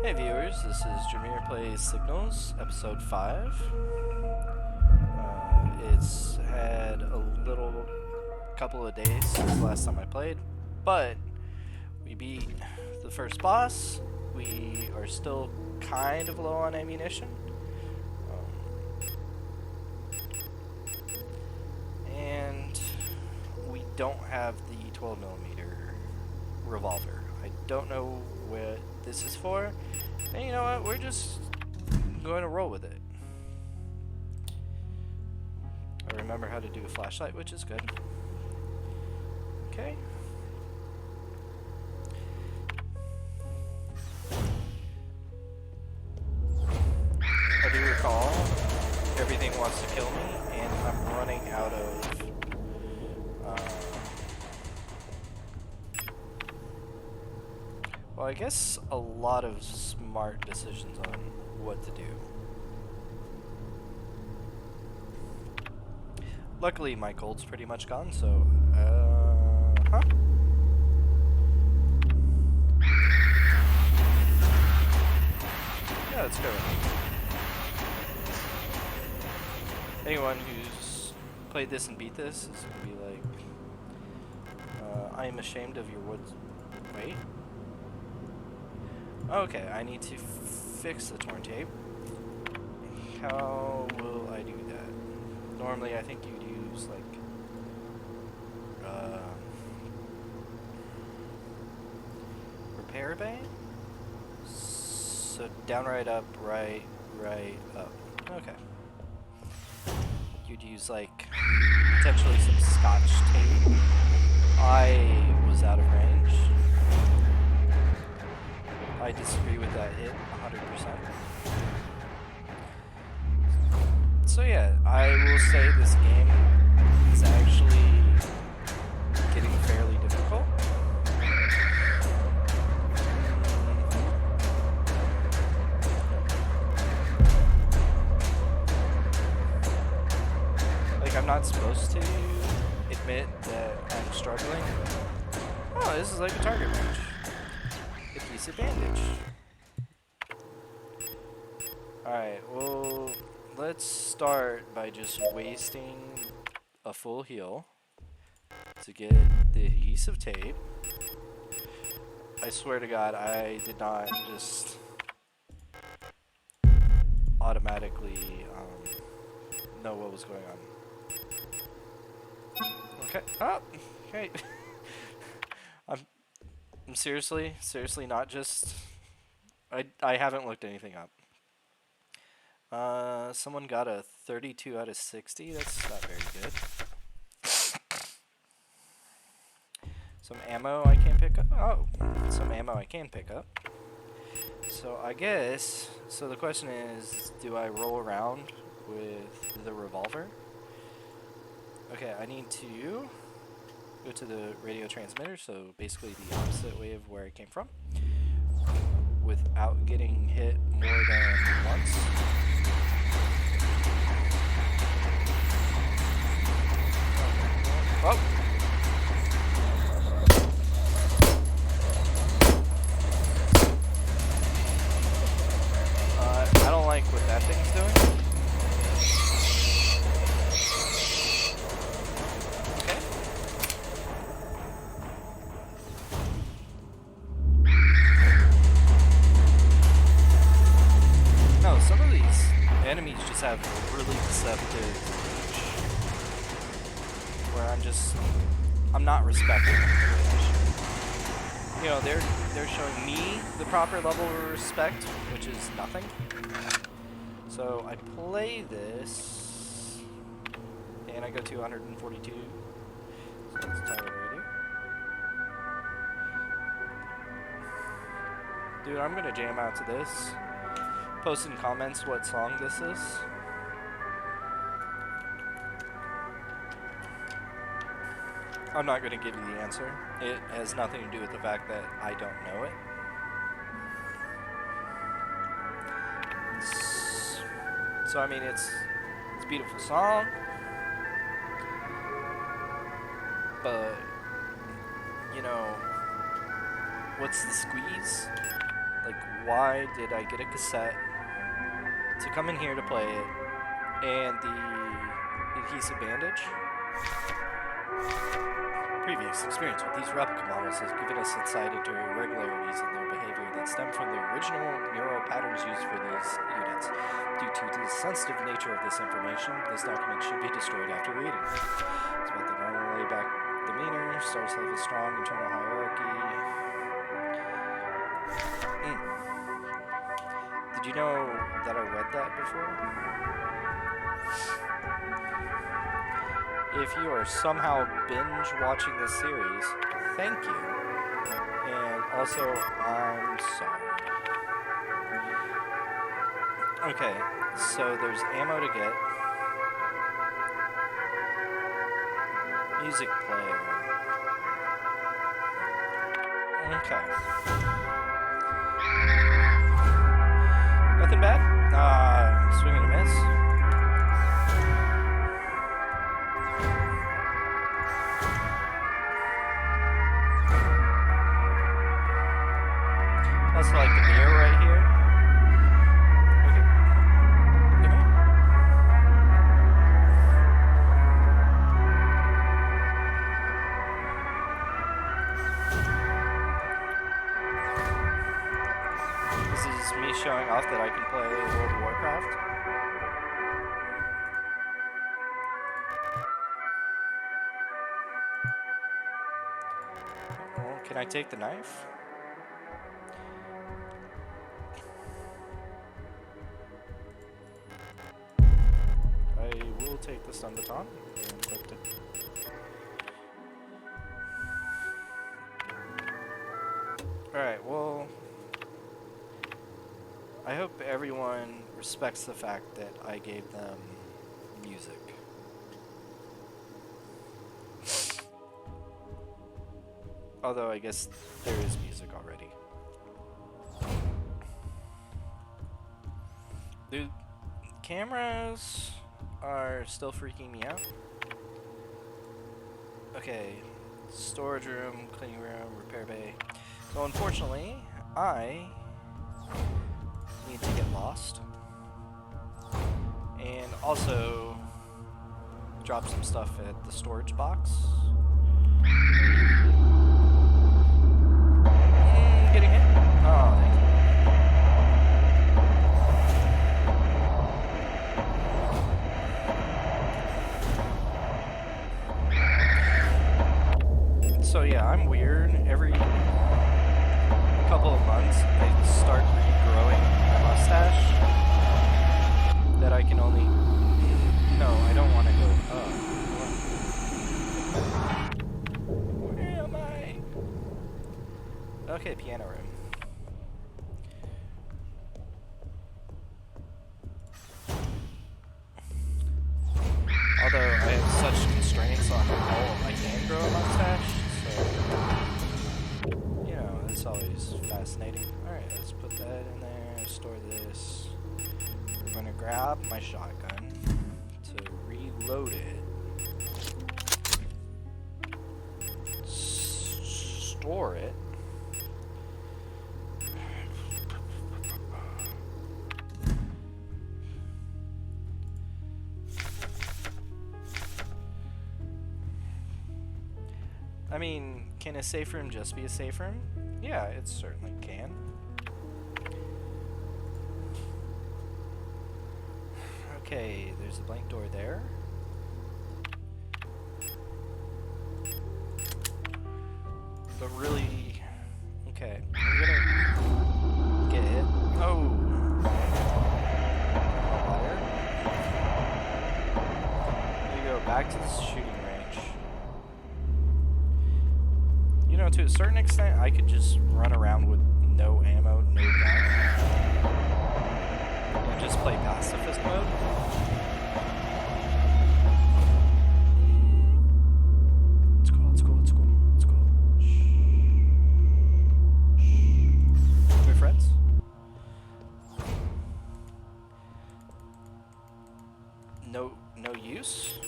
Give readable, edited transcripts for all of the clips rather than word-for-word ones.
Hey viewers, this is Dremire Plays Signals, episode 5. It's had a little couple of days since the last time I played, but we beat the first boss. We are still kind of low on ammunition. And we don't have the 12mm revolver. I don't know what this is for. And you know what? We're just going to roll with it. I remember how to do a flashlight, which is good. Okay. I do recall everything wants to kill me, and I'm running out of well, I guess a lot of smart decisions on what to do. Luckily, my gold's pretty much gone, so, huh? Yeah, let's go. Anyone who's played this and beat this is gonna be like, I am ashamed of your woods. Wait. Okay, I need to fix the torn tape. How will I do that? Normally, I think you'd use like repair bay. So down, right, up, right, up. Okay. You'd use like potentially some scotch tape. I was out of range. I disagree with that hit 100%. So yeah, I will say this game is actually getting fairly difficult. Like, I'm not supposed to admit that I'm struggling. Oh, this is like a target range. Adhesive bandage. Alright, well, let's start by just wasting a full heal to get the adhesive tape. I swear to God, I did not just automatically know what was going on. Okay. Oh, okay. I'm seriously not just. I haven't looked anything up. Someone got a 32 out of 60. That's not very good. Some ammo I can pick up. Oh, some ammo I can pick up. So I guess. So the question is, do I roll around with the revolver? Okay, I need to go to the radio transmitter, so basically the opposite way of where I came from, without getting hit more than once. Oh! I don't like what that thing's doing. Enemies just have really deceptive reach, where I'm not respecting them. You know, they're showing me the proper level of respect, which is nothing. So I play this, and I go to 142. So let's try it radio. Dude, I'm gonna jam out to this. Post in comments what song this is. I'm not going to give you the answer. It has nothing to do with the fact that I don't know it. So I mean, it's a beautiful song, but you know, what's the squeeze? Like, why did I get a cassette to come in here to play it, and the adhesive bandage? Previous experience with these replica models has given us insight into irregularities in their behavior that stem from the original neural patterns used for these units. Due to the sensitive nature of this information, this document should be destroyed after reading. It's about the normal laid-back demeanor, starts to have a strong internal hierarchy. Did you know that I read that before? If you are somehow binge watching this series, thank you. And also, I'm sorry. Okay, so there's ammo to get. Music player. Okay. Nothing bad? Swing and a miss. Also like the mirror right here. Okay. Come here. This is me showing off that I can play World of Warcraft. Well, can I take the knife? I will take the stun baton and click it. Alright, well, I hope everyone respects the fact that I gave them music. Although I guess there is music already. The cameras are still freaking me out. Okay, storage room, cleaning room, repair bay. So unfortunately, I need to get lost. And also drop some stuff at the storage box. Getting hit? Oh, thank you. So yeah, I'm weird. Every couple of months, I start regrowing my mustache. That I can only... No, I don't want to go up. Where am I? Okay, piano room. Although I have such constraints on how I can grow a mustache, so you know, that's always fascinating. Alright, let's put that in there, store this. We're gonna grab my shotgun to reload it. Store it. I mean, can a safe room just be a safe room? Yeah, it certainly can. Okay, there's a blank door there. But really, okay, I'm gonna get it. Oh! Ladder. I'm gonna go back to the shooting range. You know, to a certain extent, I could just run around with no ammo, no gun, and just play pacifist mode. It's cool, it's cool, it's cool, it's cool. Shh. Shh. We're friends? No use?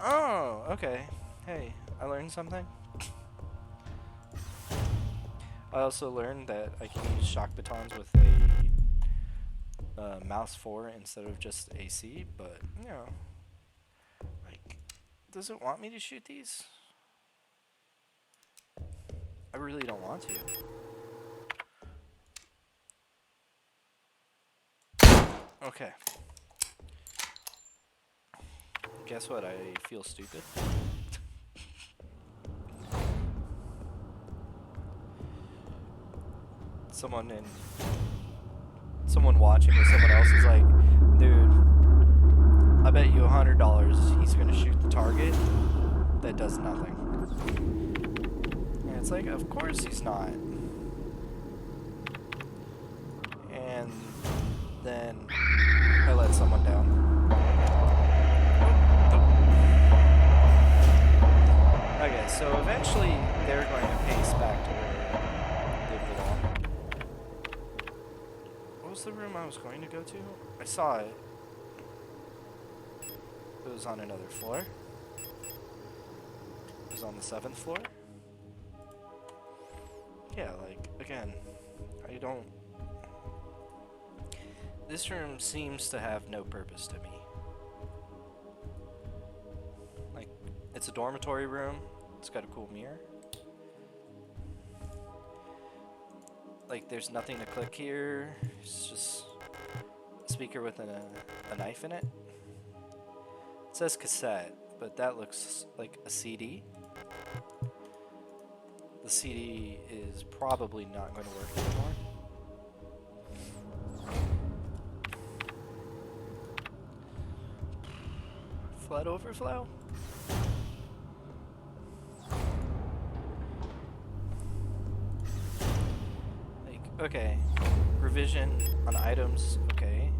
Oh, okay. Hey. I learned something. I also learned that I can use shock batons with a mouse 4 instead of just AC, but, you know, like, does it want me to shoot these? I really don't want to. Okay. Guess what? I feel stupid. Someone watching or someone else is like, dude, I bet you $100 he's gonna shoot the target that does nothing. And it's like, of course he's not. And then I let someone down. Okay, so eventually they're going to pace back to where they belong. What was the room I was going to go to? I saw it. It was on another floor. It was on the 7th floor. Yeah, like, again, I don't... This room seems to have no purpose to me. Like, it's a dormitory room. It's got a cool mirror. Like, there's nothing to click here. It's just a speaker with a knife in it. It says cassette, but that looks like a CD. The CD is probably not going to work anymore. Flood overflow? Like, okay. Revision on items, okay.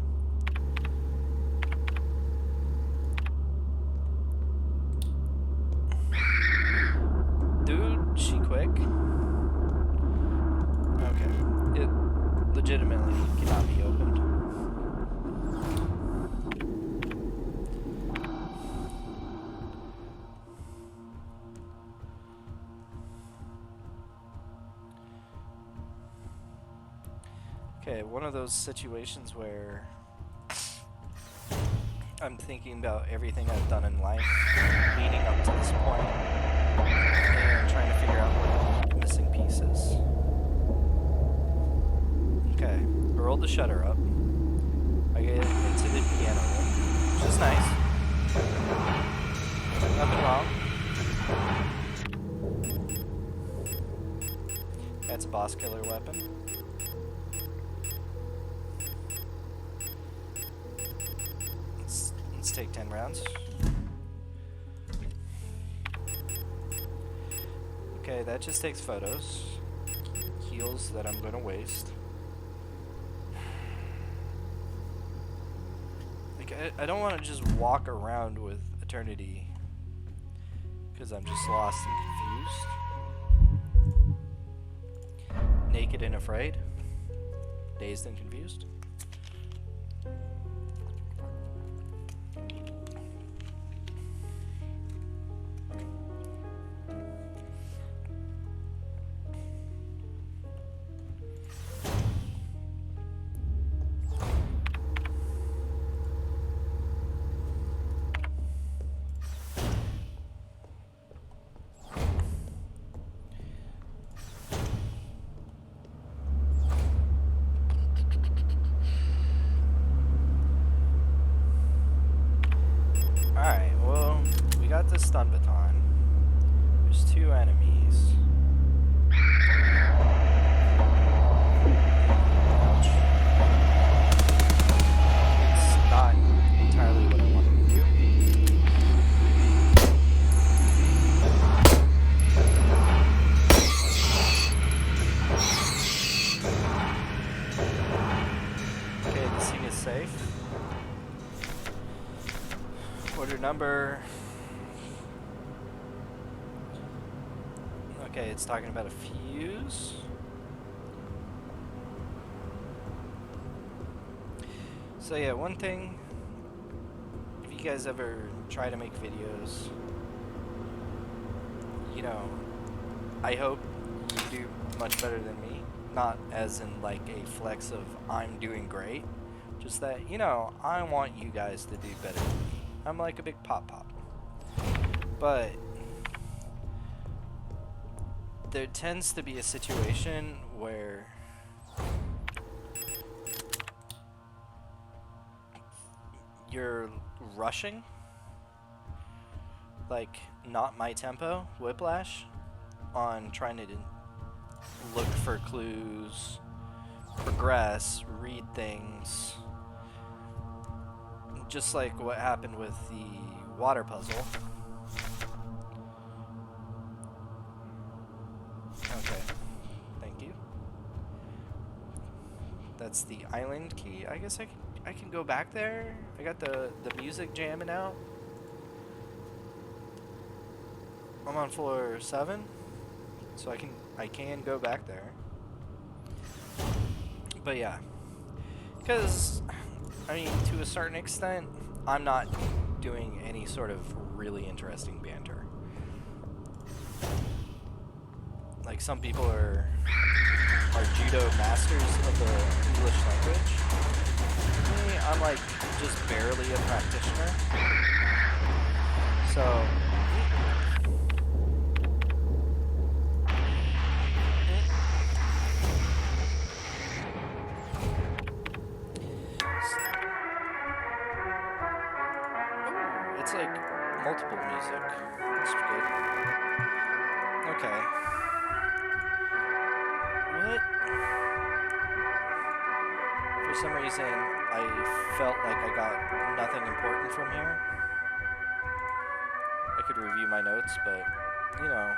Dude, she quick? Okay. It legitimately cannot be opened. Okay, one of those situations where I'm thinking about everything I've done in life leading up to this point and trying to figure out what the missing piece is. Okay, I rolled the shutter up. I get into the piano room, which is nice. Nothing wrong. That's a boss killer weapon. Let's take 10 rounds. Okay, that just takes photos. Heals that I'm gonna waste. Like, I don't want to just walk around with Eternity because I'm just lost and confused. Naked and afraid. Dazed and confused. Alright, well, we got this stun baton. There's 2 enemies. Ouch. It's not entirely what I wanted to do. Okay, the scene is safe. Order number. Okay, it's talking about a fuse. So yeah, one thing, if you guys ever try to make videos, you know, I hope you do much better than me. Not as in like a flex of I'm doing great. Just that, you know, I want you guys to do better than me. I'm like a big pop. But there tends to be a situation where you're rushing, like not my tempo, whiplash, on trying to look for clues, progress, read things, just like what happened with the water puzzle. Okay, thank you. That's the island key. I guess I can go back there. I got the music jamming out. I'm on floor 7, so I can go back there. But yeah, because I mean, to a certain extent, I'm not doing any sort of really interesting banter. Like some people are judo masters of the English language. Me, I'm like just barely a practitioner. So it's like multiple music. That's good. Okay. What? For some reason, I felt like I got nothing important from here. I could review my notes, but, you know,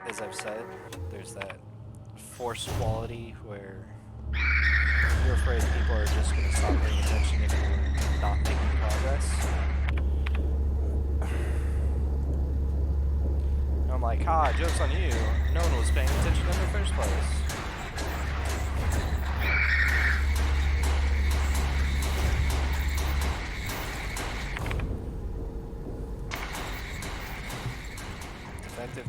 as I've said, there's that forced quality where you're afraid people are just going to stop paying attention if you're not making progress. And I'm like, joke's on you. No one was paying attention in the first place.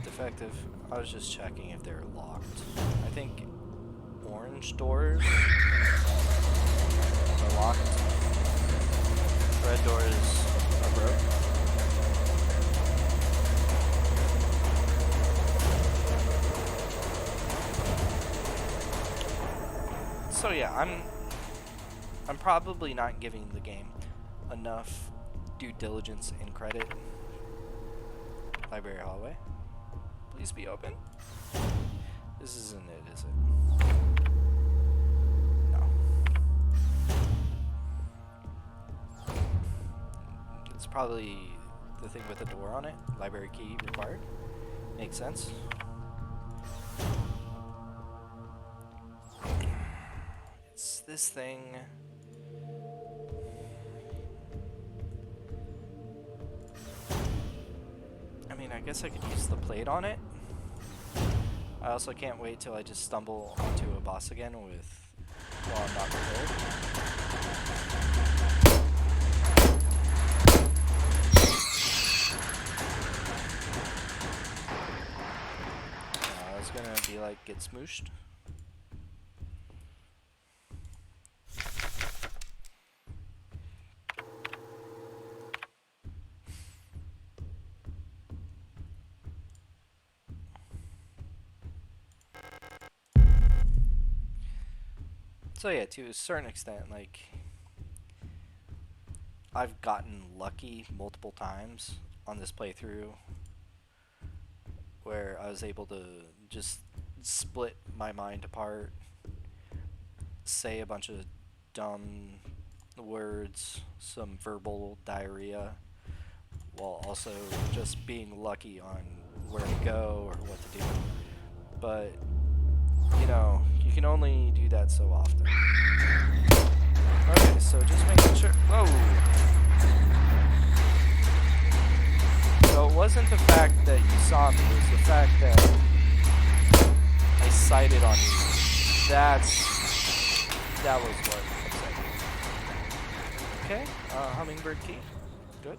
Defective. I was just checking if they're locked. I think orange doors are locked. Red doors are broke. So yeah, I'm probably not giving the game enough due diligence and credit. Library hallway. Please be open. This isn't it, is it? No. It's probably the thing with the door on it. Library key required. Makes sense. It's this thing. I mean, I guess I could use the plate on it. I also can't wait till I just stumble onto a boss again while I'm not prepared. I was gonna be like, get smooshed. So yeah, to a certain extent, like, I've gotten lucky multiple times on this playthrough where I was able to just split my mind apart, say a bunch of dumb words, some verbal diarrhea, while also just being lucky on where to go or what to do. But, you know, you can only do that so often. Okay, so just making sure. Whoa! So it wasn't the fact that you saw me, it was the fact that I sighted on you. That was what upset me. Okay, hummingbird key. Good.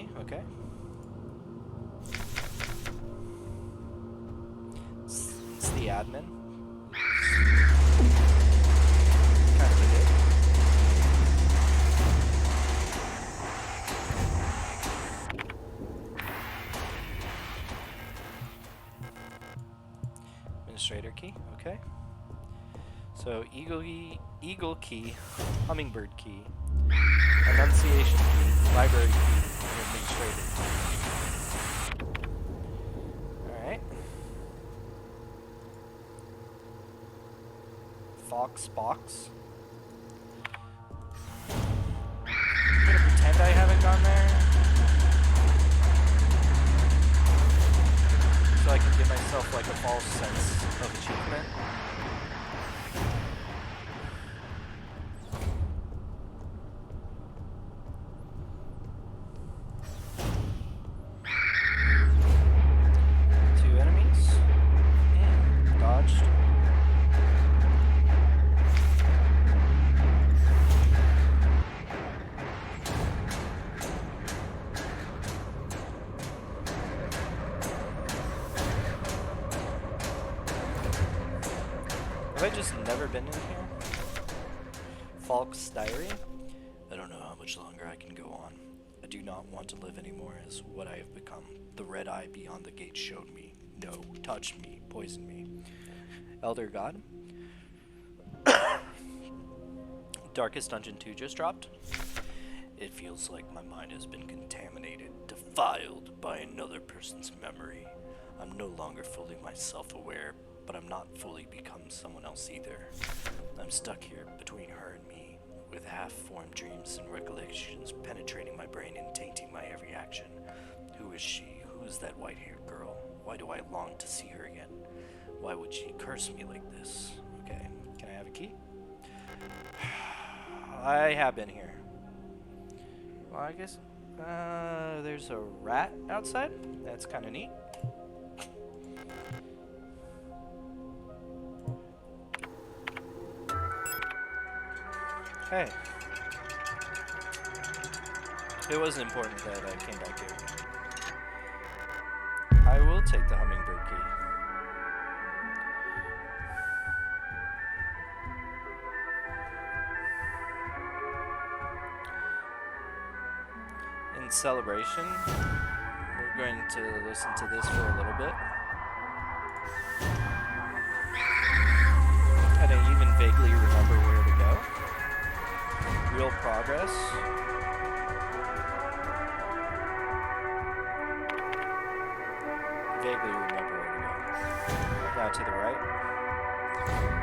key, okay. It's the admin. Kind of a dick. Administrator key, okay. So eagle key, hummingbird key, enunciation key, library key, and administrator. Alright. Fox box. I'm gonna pretend I haven't gone there, so I can give myself like a false sense of achievement. Two enemies. Dodged. Have I just never been in here? Falk's Diary? I don't know how much longer I can go on. I do not want to live anymore as what I have become. The red eye beyond the gate showed me. No, touched me, poisoned me. Elder God? Darkest Dungeon 2 just dropped. It feels like my mind has been contaminated, defiled by another person's memory. I'm no longer fully myself-aware, but I'm not fully become someone else either. I'm stuck here between her and me, with half-formed dreams and recollections penetrating my brain and tainting my every action. Who is she? Who is that white-haired girl? Why do I long to see her again? Why would she curse me like this? Okay, can I have a key? I have been here. Well, I guess there's a rat outside. That's kind of neat. Hey. It was important that I came back here. I will take the hummingbird key. In celebration, we're going to listen to this for a little bit. I don't even vaguely remember where to go. Real progress. Vaguely remember where to go. Now to the right. Alright.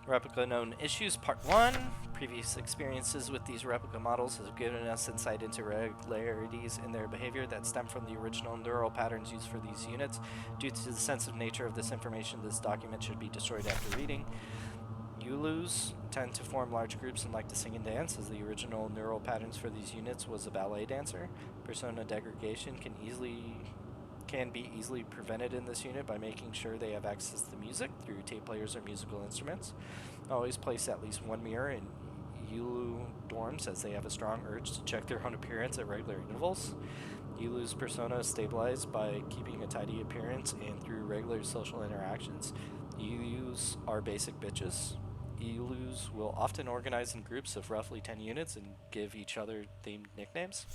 Replica known issues, part 1. Previous experiences with these replica models have given us insight into regularities in their behavior that stem from the original neural patterns used for these units. Due to the sensitive nature of this information, this document should be destroyed after reading. Ulus tend to form large groups and like to sing and dance, as the original neural patterns for these units was a ballet dancer. Persona degradation can be easily prevented in this unit by making sure they have access to music through tape players or musical instruments. Always place at least one mirror in Ulu dorms, as they have a strong urge to check their own appearance at regular intervals. Ulu's persona is stabilized by keeping a tidy appearance and through regular social interactions. Ulus are basic bitches. Ulus will often organize in groups of roughly 10 units and give each other themed nicknames.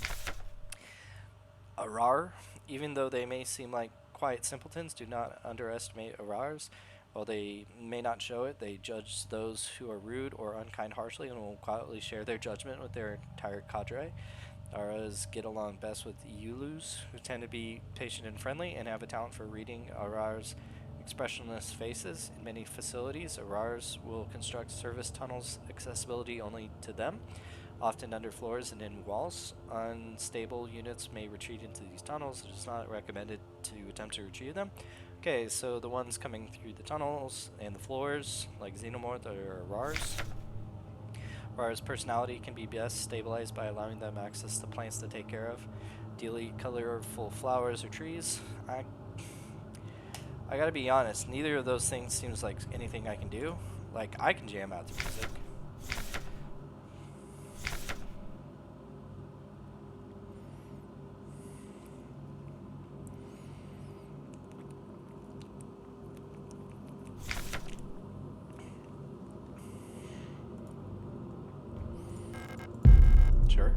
Arar, even though they may seem like quiet simpletons, do not underestimate Arars. While they may not show it, they judge those who are rude or unkind harshly and will quietly share their judgment with their entire cadre. Aras get along best with Ulus, who tend to be patient and friendly and have a talent for reading Arars' expressionless faces. In many facilities, Arars will construct service tunnels accessibility only to them, often under floors and in walls. Unstable units may retreat into these tunnels. It is not recommended to attempt to retrieve them. Okay, so the ones coming through the tunnels and the floors, like Xenomorph, are Arars. Arars' personality can be best stabilized by allowing them access to plants to take care of. Ideally, colorful flowers or trees. I gotta be honest, neither of those things seems like anything I can do. Like, I can jam out to music. Sure.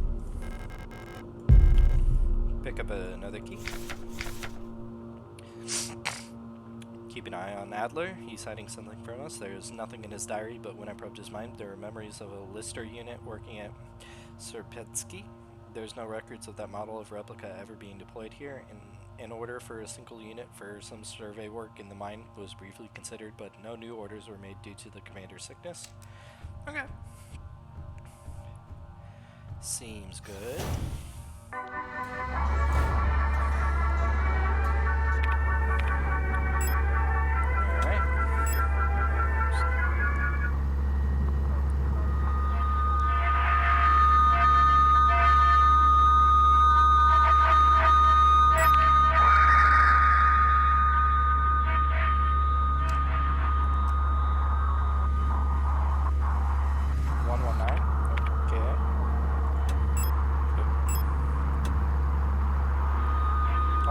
Pick up another key. Keep an eye on Adler. He's hiding something from us. There's nothing in his diary, but when I probed his mind, there are memories of a Lister unit working at Serpetsky. There's no records of that model of replica ever being deployed here. In order for a single unit for some survey work in the mine was briefly considered, but no new orders were made due to the commander's sickness. Okay. Seems good.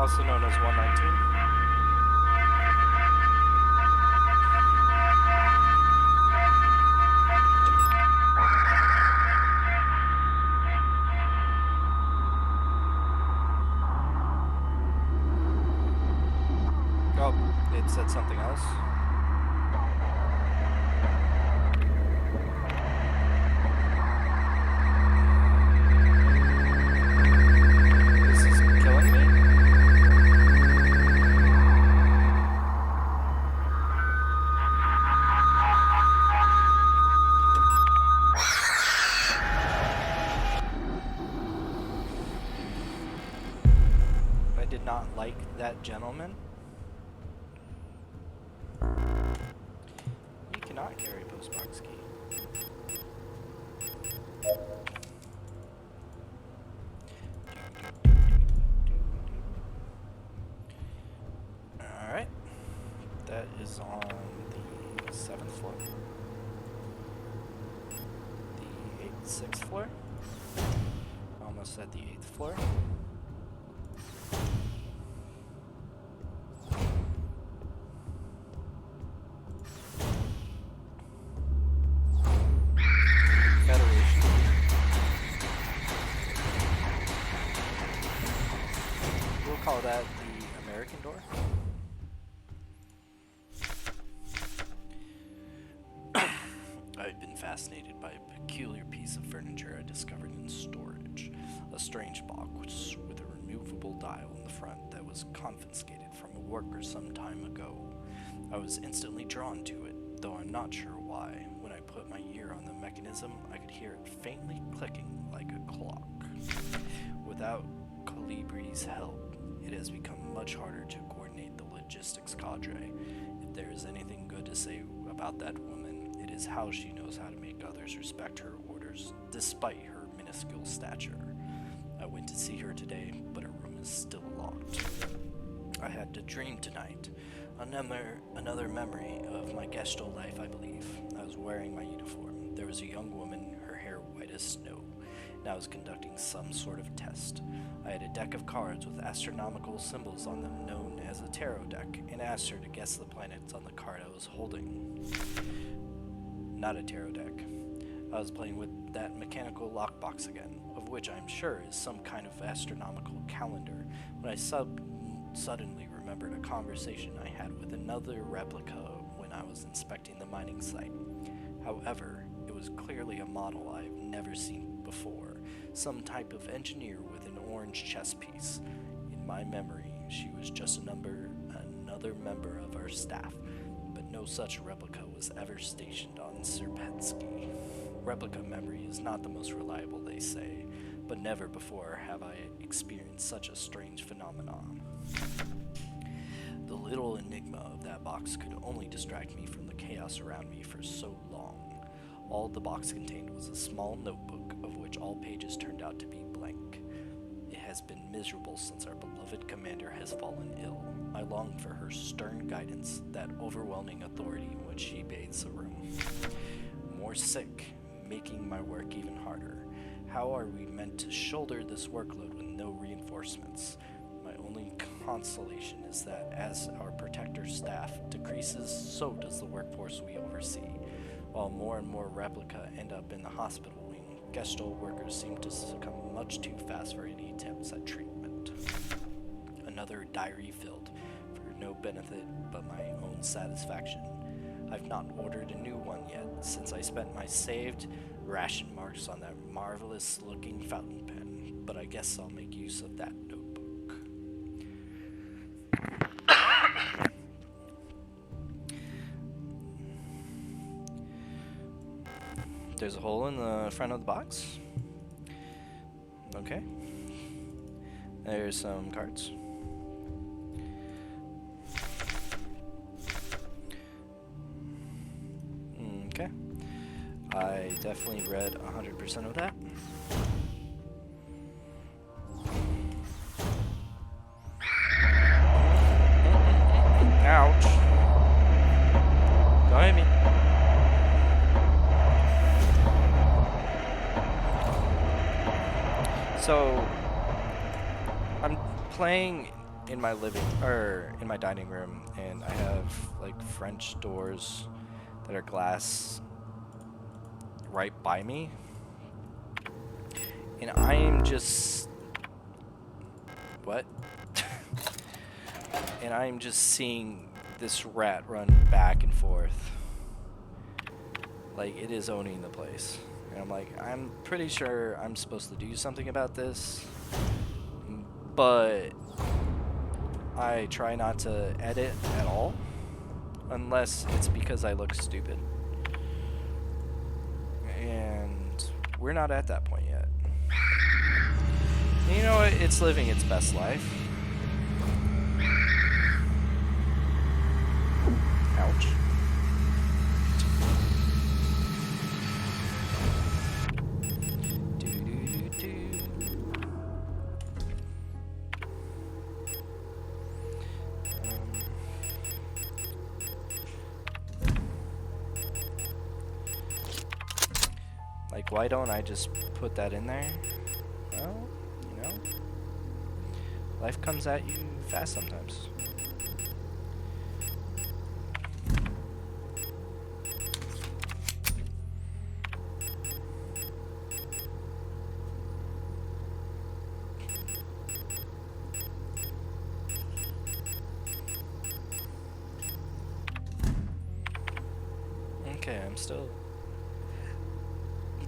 Also known as 119. Oh, it said something else. This is killing me? I did not like that gentleman. You cannot carry postbox key. Alright. That is on the 7th floor. The 6th floor. Almost at the 8th floor. Call that the American door. I've been fascinated by a peculiar piece of furniture I discovered in storage. A strange box with a removable dial in the front that was confiscated from a worker some time ago. I was instantly drawn to it, though I'm not sure why. When I put my ear on the mechanism, I could hear it faintly clicking like a clock. Without Calibri's help, it has become much harder to coordinate the logistics cadre. If there is anything good to say about that woman, it is how she knows how to make others respect her orders, despite her minuscule stature. I went to see her today, but her room is still locked. I had a dream tonight. Another memory of my Gestalt life, I believe. I was wearing my uniform. There was a young woman, her hair white as snow, and I was conducting some sort of test. I had a deck of cards with astronomical symbols on them known as a tarot deck, and asked her to guess the planets on the card I was holding. Not a tarot deck. I was playing with that mechanical lockbox again, of which I'm sure is some kind of astronomical calendar, when I suddenly remembered a conversation I had with another replica when I was inspecting the mining site. However, it was clearly a model I've never seen before, some type of engineer with an orange chess piece. In my memory, she was just another member of our staff, but no such replica was ever stationed on Serpetsky. Replica memory is not the most reliable, they say, but never before have I experienced such a strange phenomenon. The little enigma of that box could only distract me from the chaos around me for so long. All the box contained was a small notebook, of which all pages turned out to be blank. It has been miserable since our beloved commander has fallen ill. I long for her stern guidance, that overwhelming authority in which she bathes the room. More sick, making my work even harder. How are we meant to shoulder this workload with no reinforcements? My only consolation is that as our protector staff decreases, so does the workforce we oversee. While more and more replica end up in the hospital wing, Gestalt workers seem to succumb much too fast for any attempts at treatment. Another diary filled, for no benefit but my own satisfaction. I've not ordered a new one yet, since I spent my saved ration marks on that marvelous looking fountain pen, but I guess I'll make use of that notebook. There's a hole in the front of the box. Okay. There's some cards. Okay. I definitely read 100% of that. Ouch. Don't hit me. So, I'm playing in my in my dining room, and I have like French doors that are glass right by me, and I am just what? And I am just seeing this rat run back and forth, like it is owning the place. And I'm like, I'm pretty sure I'm supposed to do something about this, but I try not to edit at all, unless it's because I look stupid. And we're not at that point yet. And you know what? It's living its best life. Ouch. Like, why don't I just put that in there? Well, you know, life comes at you fast sometimes. Okay, I'm still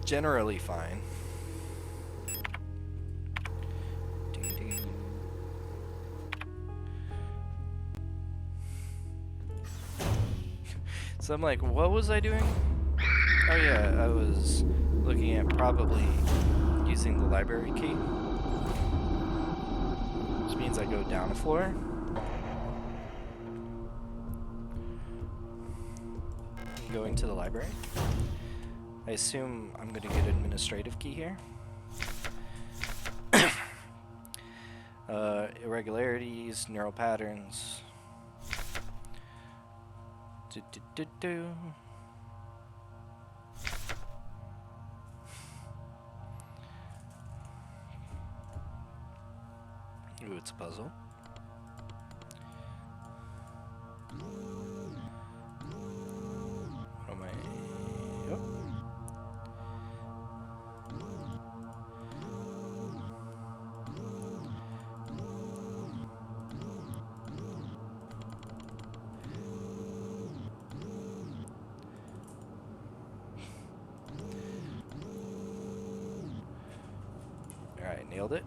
generally fine. So I'm like, what was I doing? Oh yeah, I was looking at probably using the library key, which means I go down a floor. Going to the library. I assume I'm going to get an administrative key here. Irregularities, neural patterns. Ooh, it's a puzzle. What am I? Yep. Alright, nailed it.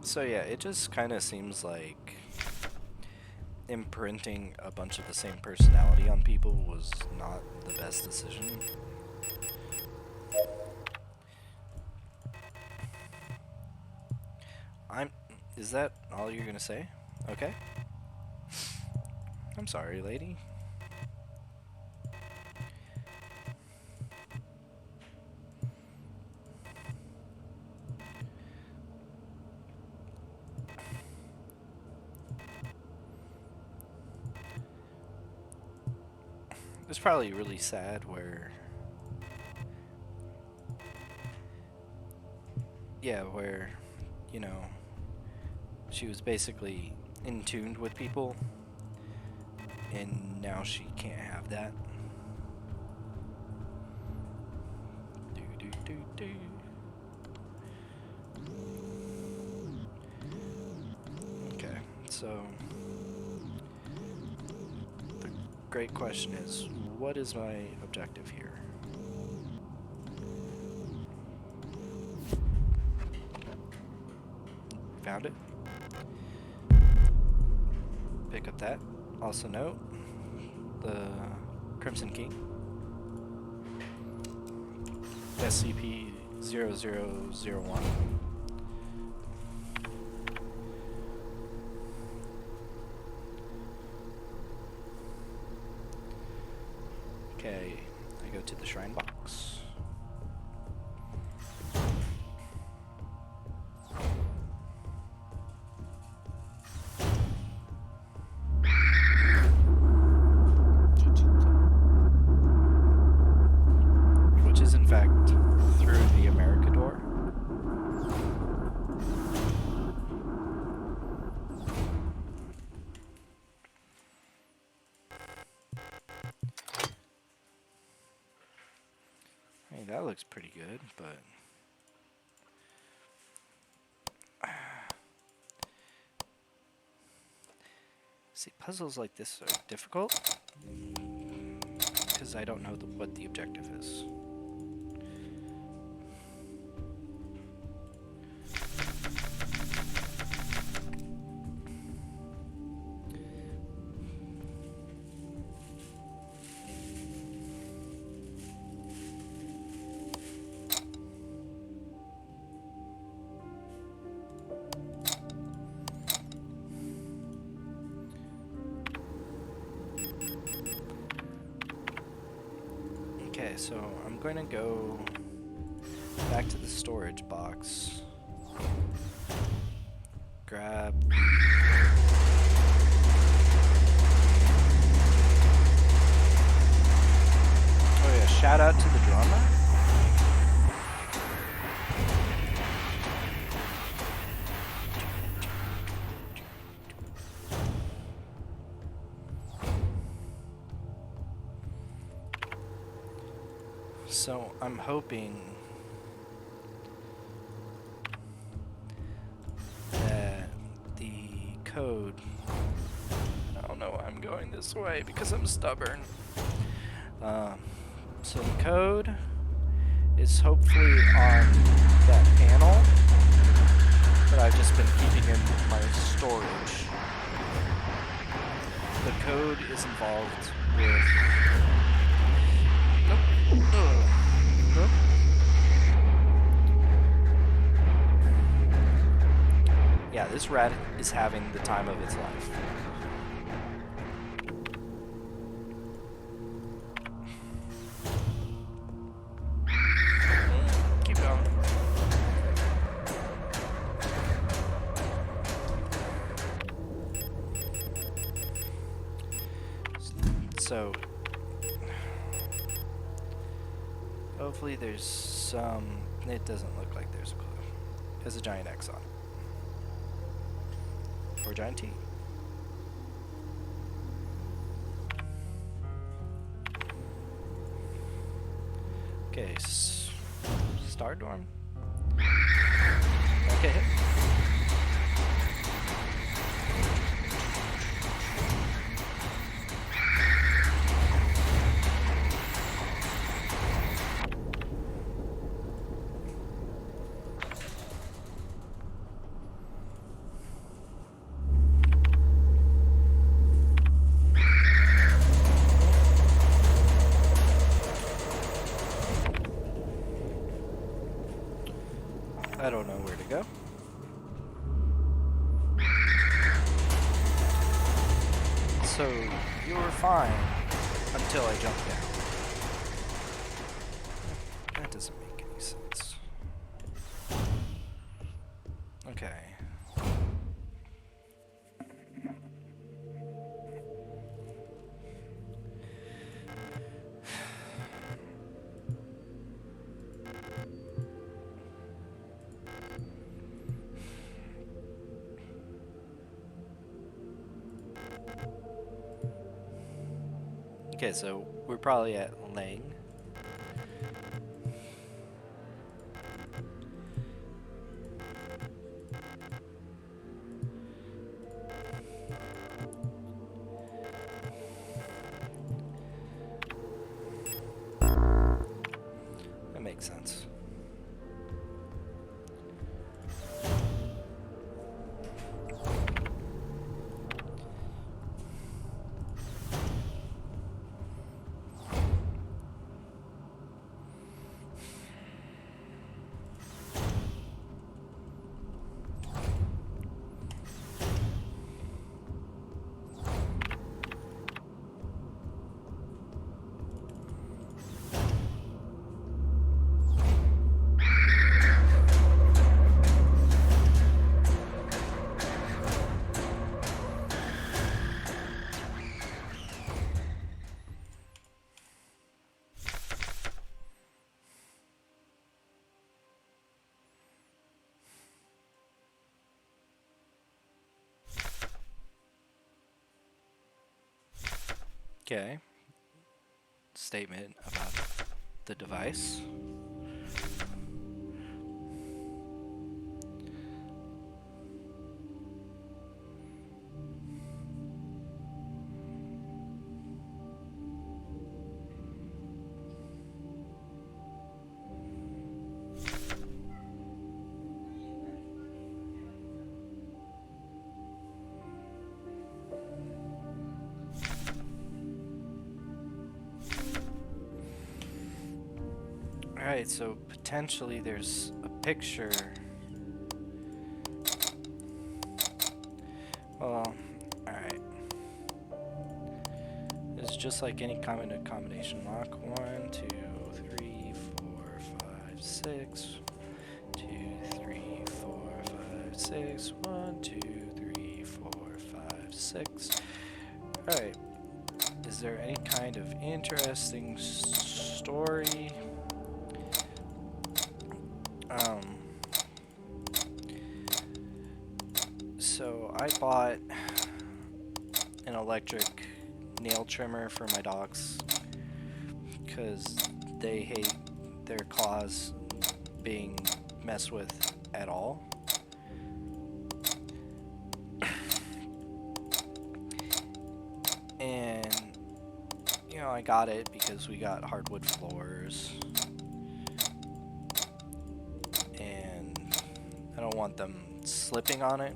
So yeah, it just kind of seems like imprinting a bunch of the same personality on people was not the best decision. Is that all you're gonna say? Okay. I'm sorry, lady. It's probably really sad where... Yeah, where, you know, she was basically in tune with people, and now she can't have that. Okay, so the great question is, what is my objective here? Found it. Pick up that. Also note the Crimson Key. SCP-0001. Okay, I go to the shrine box. Which is in fact through the America door. Hey, that looks pretty good, but see, puzzles like this are difficult because I don't know what the objective is. Okay, so I'm going to go back to the storage box, grab oh yeah, shout out to the drummer. So I'm hoping that the code, I don't know why I'm going this way because I'm stubborn. So the code is hopefully on that panel that I've just been keeping in my storage. The code is involved with... Nope. Yeah, this rat is having the time of its life. Keep going. So... hopefully there's some... It doesn't look like there's a clue. It has a giant X on it. Or a giant T. Okay, Star Dorm. Okay. I don't know where to go. So you were fine until I jumped down. That doesn't make any sense. Okay. Okay, so we're probably at Lang. That makes sense. Okay. Statement about the device. Alright, so potentially there's a picture. Well, alright. It's just like any kind of combination lock. 1, 2, 3, 4, 5, 6. 2, 3, 4, 5, 6. 1, 2, 3, 4, 5, 6. Alright. Is there any kind of interesting story? So I bought an electric nail trimmer for my dogs because they hate their claws being messed with at all. And you know, I got it because we got hardwood floors. I don't want them slipping on it,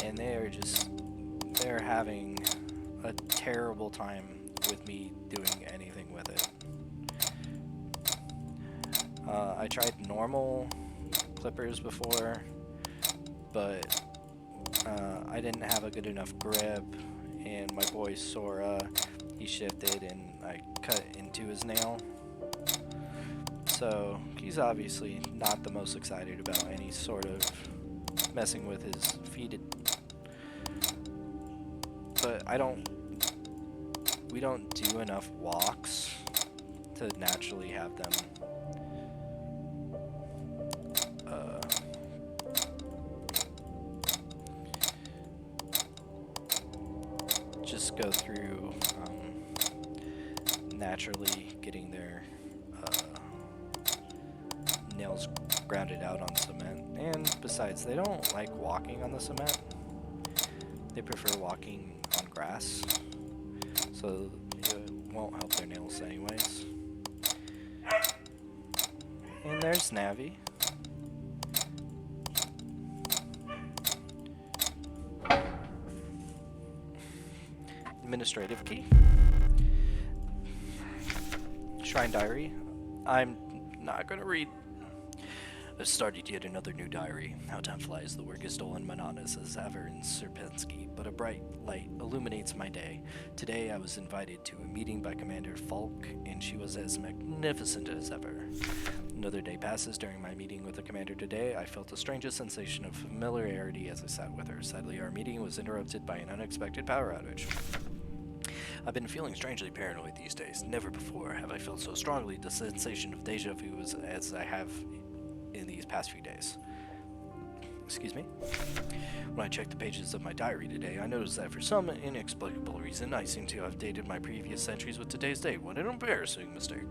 and they're having a terrible time with me doing anything with it. I tried normal clippers before, but I didn't have a good enough grip, and my boy Sora, he shifted and I cut into his nail. So he's obviously not the most excited about any sort of messing with his feet. But we don't do enough walks to naturally have them just go through naturally getting their nails grounded out on cement. And besides, they don't like walking on the cement. They prefer walking on grass, so it won't help their nails anyways. And there's Navi. Administrative key. Shrine diary. I'm not gonna read. I've started yet another new diary. How time flies, the work is dull and monotonous as ever in Serpensky, but a bright light illuminates my day. Today I was invited to a meeting by Commander Falk, and she was as magnificent as ever. Another day passes. During my meeting with the commander today, I felt the strangest sensation of familiarity as I sat with her. Sadly, our meeting was interrupted by an unexpected power outage. I've been feeling strangely paranoid these days. Never before have I felt so strongly the sensation of deja vu as I have in these past few days. Excuse me? When I checked the pages of my diary today, I noticed that for some inexplicable reason, I seem to have dated my previous entries with today's date. What an embarrassing mistake.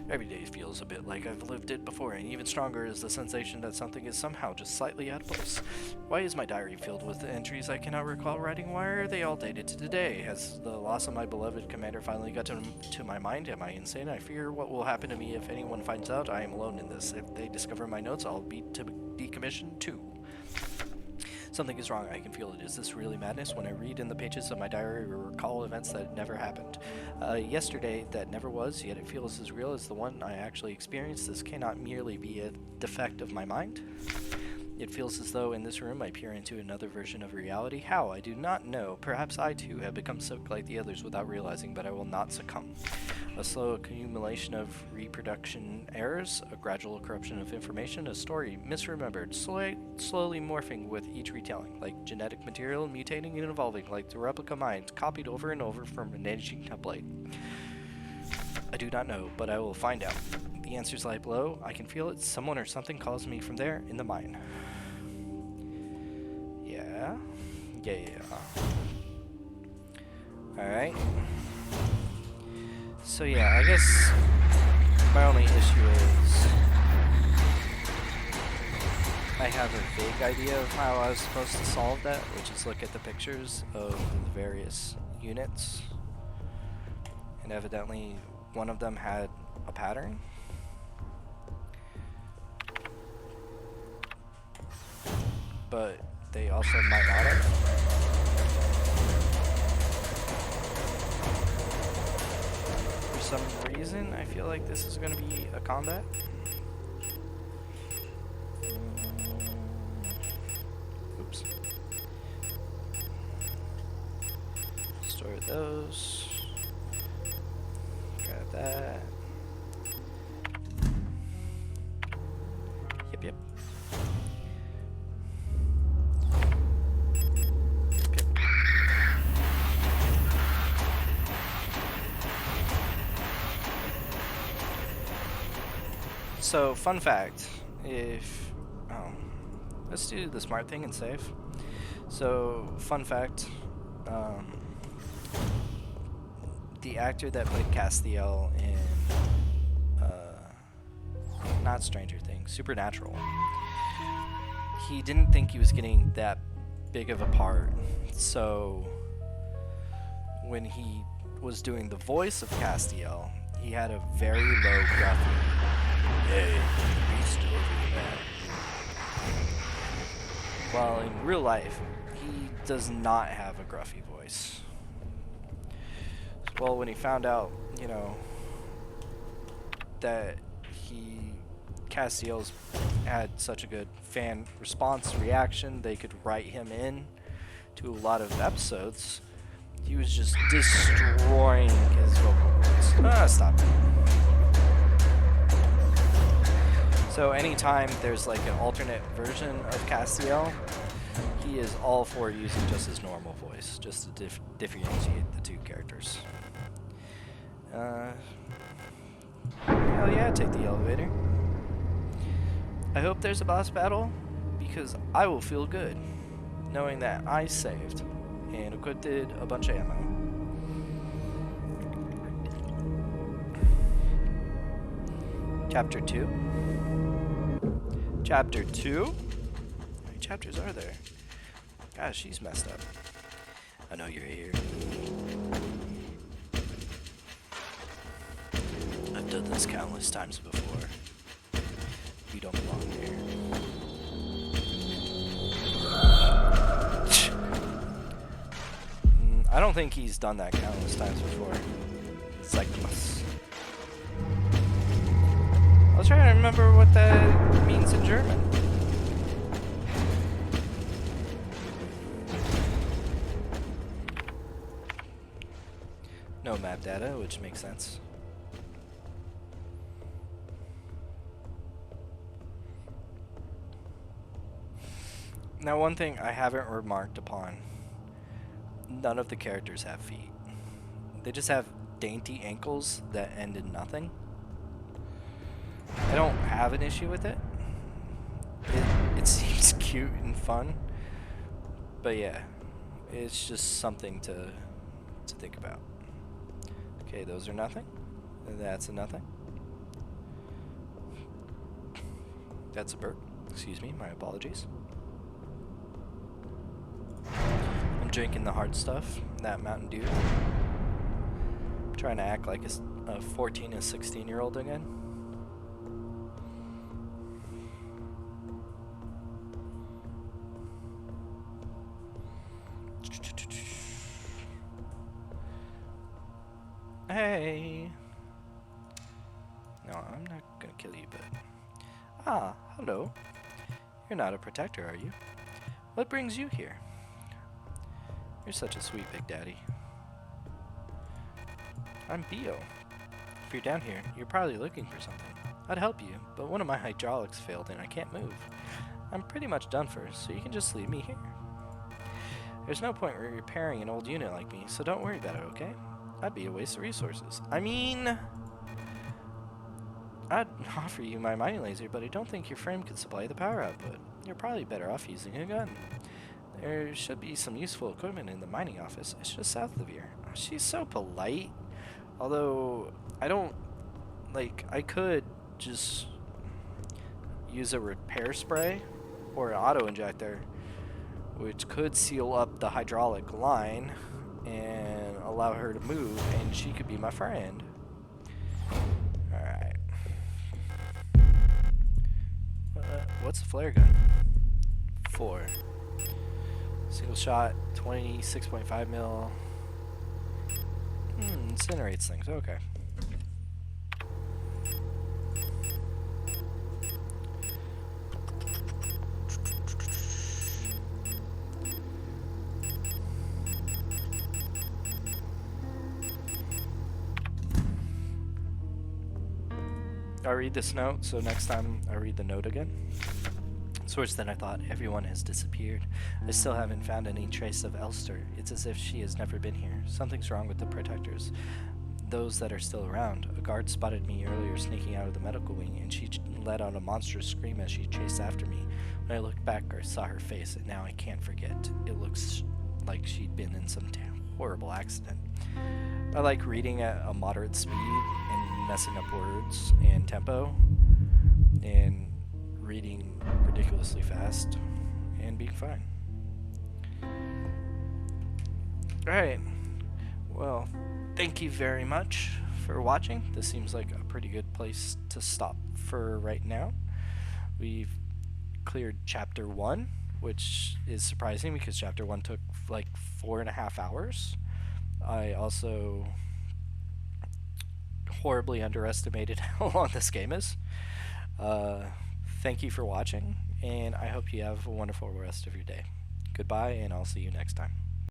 Every day feels a bit like I've lived it before, and even stronger is the sensation that something is somehow just slightly out of place. Why is my diary filled with entries I cannot recall writing? Why are they all dated to today? Has the loss of my beloved commander finally got to my mind? Am I insane? I fear what will happen to me if anyone finds out I am alone in this. If they discover my notes, I'll be decommissioned too. Something is wrong. I can feel it. Is this really madness? When I read in the pages of my diary, I recall events that never happened. Yesterday that never was, yet it feels as real as the one I actually experienced. This cannot merely be a defect of my mind. It feels as though in this room I peer into another version of reality. How? I do not know. Perhaps I too have become sick like the others without realizing, but I will not succumb. A slow accumulation of reproduction errors, a gradual corruption of information, a story misremembered, slowly morphing with each retelling, like genetic material mutating and evolving, like the replica mind, copied over and over from an aging template. I do not know, but I will find out. The answers lie below. I can feel it. Someone or something calls me from there in the mind. Yeah. Alright. So yeah, I guess my only issue is I have a vague idea of how I was supposed to solve that, which is look at the pictures of the various units. And evidently one of them had a pattern. But they also might not have. For some reason, I feel like this is going to be a combat. Oops. Store those. Grab that. Yep. So, fun fact, let's do the smart thing and save. So, fun fact, the actor that played Castiel in, not Stranger Things, Supernatural, he didn't think he was getting that big of a part. So, when he was doing the voice of Castiel, he had a very low gruffy. Hey, beast over there. Well, in real life, he does not have a gruffy voice. Well, when he found out, that Castiel's had such a good fan response reaction, they could write him in to a lot of episodes, he was just destroying his vocal cords. Stop it. So anytime there's like an alternate version of Castiel, he is all for using just his normal voice, just to differentiate the two characters. Hell yeah, take the elevator. I hope there's a boss battle, because I will feel good knowing that I saved and equipped a bunch of ammo. Chapter 2. Chapter 2? How many chapters are there? Gosh, she's messed up. I know you're here. I've done this countless times before. You don't belong here. I don't think he's done that countless times before. Signalis. was trying to remember what that means in German. No map data, which makes sense. Now, one thing I haven't remarked upon, none of the characters have feet. They just have dainty ankles that end in nothing. I don't have an issue with it. It seems cute and fun. But yeah, it's just something to think about. Okay, those are nothing. That's a nothing. That's a bird. Excuse me, my apologies. I'm drinking the hard stuff, that Mountain Dew. I'm trying to act like a 14 and 16-year-old again. Hey! No, I'm not gonna kill you, but... Ah, hello. You're not a protector, are you? What brings you here? You're such a sweet Big Daddy. I'm Bio. If you're down here, you're probably looking for something. I'd help you, but one of my hydraulics failed and I can't move. I'm pretty much done for, so you can just leave me here. There's no point in repairing an old unit like me, so don't worry about it, okay? That'd be a waste of resources. I mean, I'd offer you my mining laser, but I don't think your frame could supply the power output. You're probably better off using a gun. There should be some useful equipment in the mining office. It's just south of here. She's so polite. Although, I don't, like, I could just use a repair spray or an auto injector, which could seal up the hydraulic line and allow her to move, and she could be my friend. Alright. What's a flare gun? 4. Single shot, 26.5 mil. Incinerates things, okay. I'll read this note, so next time I read the note again. Source, then I thought, everyone has disappeared. I still haven't found any trace of Elster. It's as if she has never been here. Something's wrong with the protectors. Those that are still around. A guard spotted me earlier sneaking out of the medical wing, and she let out a monstrous scream as she chased after me. When I looked back, I saw her face, and now I can't forget. It looks like she'd been in some horrible accident. I like reading at a moderate speed and messing up words and tempo, and reading ridiculously fast and being fine. Alright, well, thank you very much for watching. This seems like a pretty good place to stop for right now. We've cleared chapter 1, which is surprising because chapter 1 took like 4.5 hours. I also horribly underestimated how long this game is. Thank you for watching, and I hope you have a wonderful rest of your day. Goodbye, and I'll see you next time.